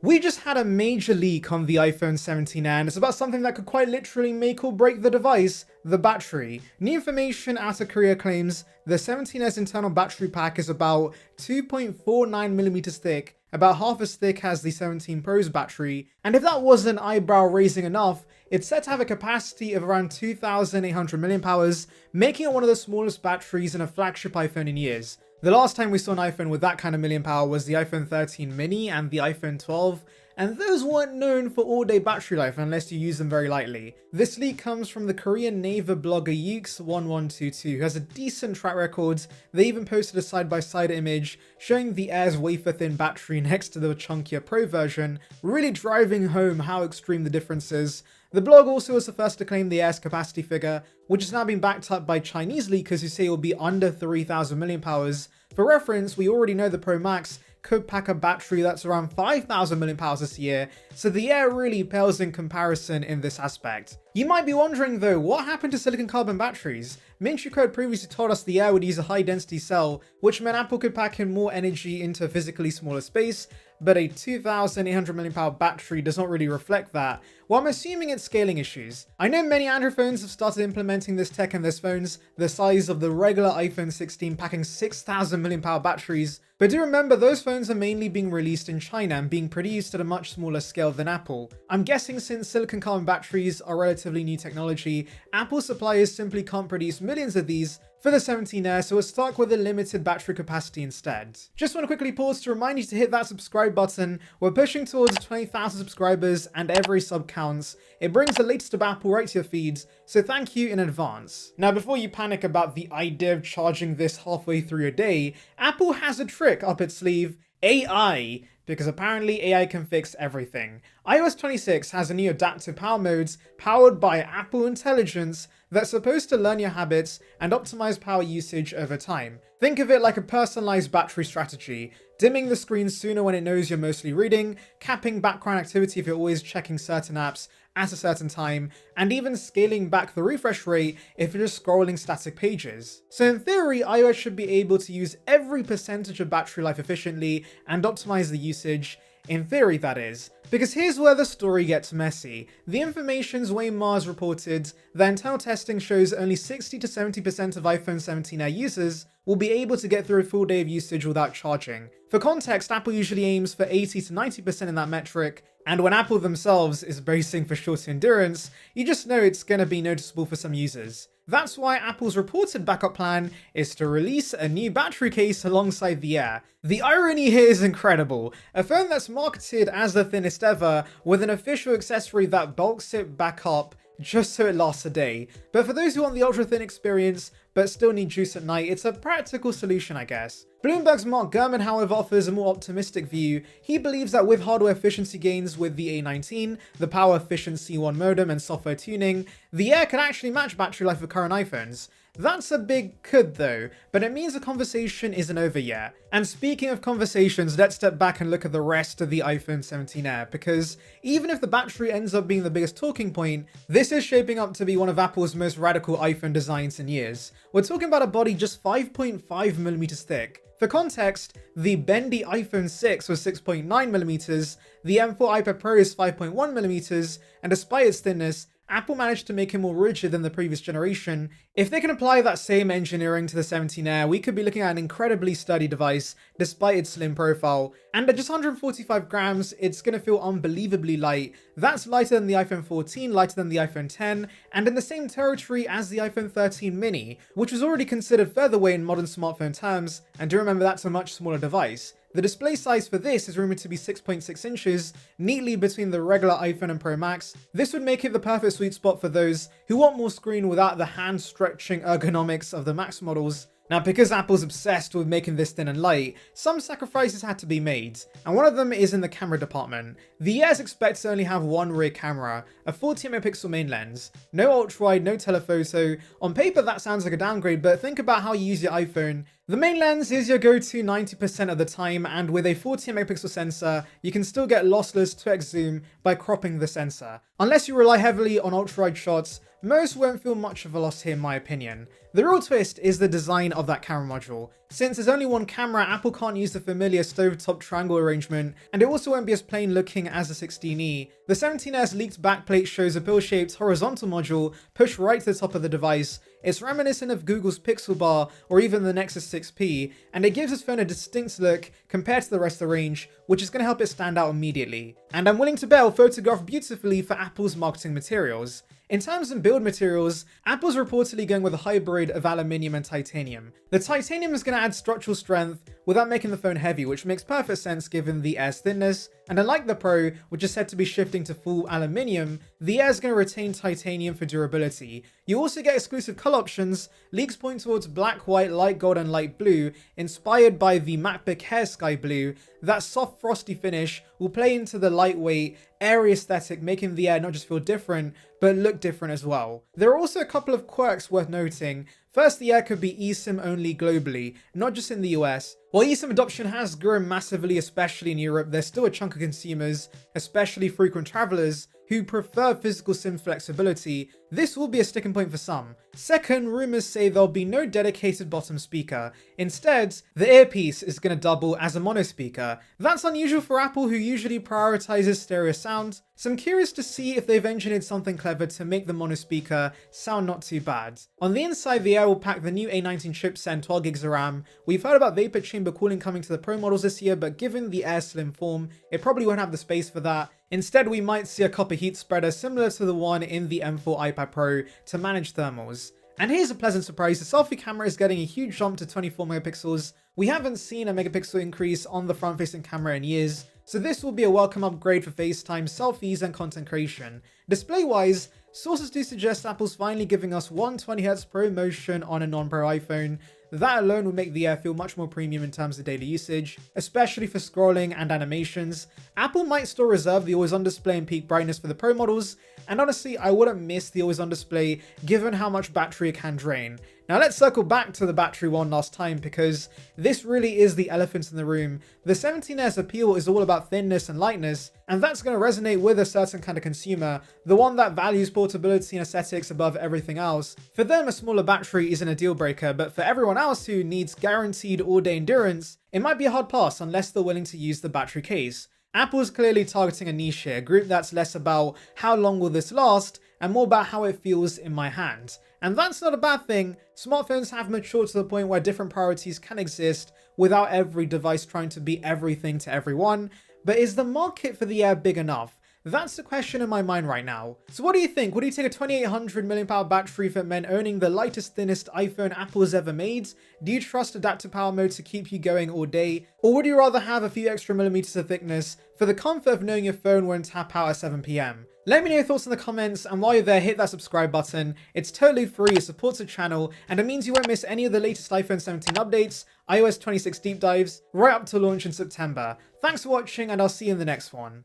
We just had a major leak on the iPhone 17 and it's about something that could quite literally make or break the device, the battery. New information out of Korea claims the 17's internal battery pack is about 2.49mm thick, about half as thick as the 17 Pro's battery, and if that wasn't eyebrow raising enough, it's said to have a capacity of around 2,800 mAh, making it one of the smallest batteries in a flagship iPhone in years. The last time we saw an iPhone with that kind of million power was the iPhone 13 mini and the iPhone 12, and those weren't known for all-day battery life unless you use them very lightly. This leak comes from the Korean Naver blogger Ukes1122, who has a decent track record. They even posted a side-by-side image showing the Air's wafer-thin battery next to the chunkier Pro version, really driving home how extreme the difference is. The blog also was the first to claim the Air's capacity figure, which has now been backed up by Chinese leakers who say it will be under 3,000 mAh. For reference, we already know the Pro Max could pack a battery that's around 5,000 mAh this year, so the Air really pales in comparison in this aspect. You might be wondering though, what happened to silicon carbon batteries? Ming-Chi Kuo previously told us the Air would use a high density cell, which meant Apple could pack in more energy into a physically smaller space, but a 2,800 mAh battery does not really reflect that. Well, I'm assuming it's scaling issues. I know many Android phones have started implementing this tech in their phones, the size of the regular iPhone 16 packing 6,000 mAh batteries, but do remember those phones are mainly being released in China and being produced at a much smaller scale than Apple. I'm guessing since silicon carbon batteries are relatively new technology, Apple suppliers simply can't produce millions of these for the 17 Air, so we're stuck with a limited battery capacity instead. Just want to quickly pause to remind you to hit that subscribe button. We're pushing towards 20,000 subscribers and every sub counts. It brings the latest of Apple right to your feeds, so thank you in advance. Now before you panic about the idea of charging this halfway through your day, Apple has a trick up its sleeve: AI. Because apparently AI can fix everything. iOS 26 has a new adaptive power modes powered by Apple Intelligence that's supposed to learn your habits and optimize power usage over time. Think of it like a personalized battery strategy, dimming the screen sooner when it knows you're mostly reading, capping background activity if you're always checking certain apps at a certain time, and even scaling back the refresh rate if you're just scrolling static pages. So in theory, iOS should be able to use every percentage of battery life efficiently and optimize the usage. In theory, that is. Because here's where the story gets messy. The information's Wayne Mars reported that internal testing shows only 60 to 70% of iPhone 17 Air users will be able to get through a full day of usage without charging. For context, Apple usually aims for 80 to 90% in that metric, and when Apple themselves is bracing for shorter endurance, you just know it's gonna be noticeable for some users. That's why Apple's reported backup plan is to release a new battery case alongside the Air. The irony here is incredible. A phone that's marketed as the thinnest ever, with an official accessory that bulks it back up just so it lasts a day. But for those who want the ultra thin experience but still need juice at night, it's a practical solution, I guess. Bloomberg's Mark Gurman, however, offers a more optimistic view. He believes that with hardware efficiency gains with the A19, the power efficiency C1 modem and software tuning, the Air can actually match battery life of current iPhones. That's a big could though, but it means the conversation isn't over yet. And speaking of conversations, let's step back and look at the rest of the iPhone 17 Air, because even if the battery ends up being the biggest talking point, this is shaping up to be one of Apple's most radical iPhone designs in years. We're talking about a body just 5.5mm thick. For context, the bendy iPhone 6 was 6.9mm, the M4 iPad Pro is 5.1mm, and despite its thinness, Apple managed to make it more rigid than the previous generation. If they can apply that same engineering to the 17 Air, we could be looking at an incredibly sturdy device despite its slim profile. And at just 145 grams, it's going to feel unbelievably light. That's lighter than the iPhone 14, lighter than the iPhone 10, and in the same territory as the iPhone 13 mini, which was already considered featherweight in modern smartphone terms, and do remember that's a much smaller device. The display size for this is rumored to be 6.6 inches, neatly between the regular iPhone and Pro Max. This would make it the perfect sweet spot for those who want more screen without the hand-stretching ergonomics of the Max models. Now, because Apple's obsessed with making this thin and light, some sacrifices had to be made, and one of them is in the camera department. The Air is expected to only have one rear camera, a 48MP main lens, no ultra-wide, no telephoto. On paper that sounds like a downgrade, but think about how you use your iPhone. The main lens is your go-to 90% of the time, and with a 48MP sensor, you can still get lossless 2x zoom by cropping the sensor. Unless you rely heavily on ultra-wide shots, most won't feel much of a loss here in my opinion. The real twist is the design of that camera module. Since there's only one camera, Apple can't use the familiar stovetop triangle arrangement, and it also won't be as plain looking as the 16E. The 17S leaked backplate shows a pill-shaped horizontal module pushed right to the top of the device. It's reminiscent of Google's Pixel Bar or even the Nexus 6P, and it gives this phone a distinct look compared to the rest of the range, which is going to help it stand out immediately. And I'm willing to bet it'll photograph beautifully for Apple's marketing materials. In terms of build materials, Apple's reportedly going with a hybrid of aluminium and titanium. The titanium is going to add structural strength without making the phone heavy, which makes perfect sense given the Air's thinness, and unlike the Pro, which is said to be shifting to full aluminium, the Air is going to retain titanium for durability. You also get exclusive color options. Leaks point towards black, white, light gold, and light blue, inspired by the MacBook Air Sky Blue. That soft, frosty finish will play into the lightweight, airy aesthetic, making the Air not just feel different, but look different as well. There are also a couple of quirks worth noting. First, the Air could be eSIM only globally, not just in the US. While eSIM adoption has grown massively, especially in Europe, there's still a chunk of consumers, especially frequent travelers, who prefer physical SIM flexibility. This will be a sticking point for some. Second, rumors say there'll be no dedicated bottom speaker. Instead, the earpiece is going to double as a mono speaker. That's unusual for Apple, who usually prioritizes stereo sound, so I'm curious to see if they've engineered something clever to make the mono speaker sound not too bad. On the inside, the Air will pack the new A19 chipset and 12 gigs of RAM. We've heard about vapor chamber cooling coming to the Pro models this year, but given the Air's slim form, it probably won't have the space for that. Instead, we might see a copper heat spreader similar to the one in the M4 iPad Pro to manage thermals. And here's a pleasant surprise, the selfie camera is getting a huge jump to 24 megapixels. We haven't seen a megapixel increase on the front-facing camera in years, so this will be a welcome upgrade for FaceTime, selfies, and content creation. Display-wise, sources do suggest Apple's finally giving us 120Hz Pro Motion on a non-Pro iPhone. That alone will make the Air feel much more premium in terms of daily usage, especially for scrolling and animations. Apple might still reserve the always-on display and peak brightness for the Pro models, and honestly, I wouldn't miss the always-on display given how much battery it can drain. Now let's circle back to the battery one last time, because this really is the elephant in the room. The 17S appeal is all about thinness and lightness, and that's going to resonate with a certain kind of consumer, the one that values portability and aesthetics above everything else. For them, a smaller battery isn't a deal breaker, but for everyone else who needs guaranteed all-day endurance, it might be a hard pass unless they're willing to use the battery case. Apple's clearly targeting a niche here, a group that's less about how long will this last, and more about how it feels in my hand. And that's not a bad thing. Smartphones have matured to the point where different priorities can exist without every device trying to be everything to everyone. But is the market for the Air big enough? That's the question in my mind right now. So what do you think? Would you take a 2800 mAh battery if it meant owning the lightest, thinnest iPhone Apple's ever made? Do you trust adaptive power mode to keep you going all day? Or would you rather have a few extra millimeters of thickness for the comfort of knowing your phone won't tap out at 7 PM? Let me know your thoughts in the comments, and while you're there, hit that subscribe button. It's totally free, it supports the channel, and it means you won't miss any of the latest iPhone 17 updates, iOS 26 deep dives, right up to launch in September. Thanks for watching, and I'll see you in the next one.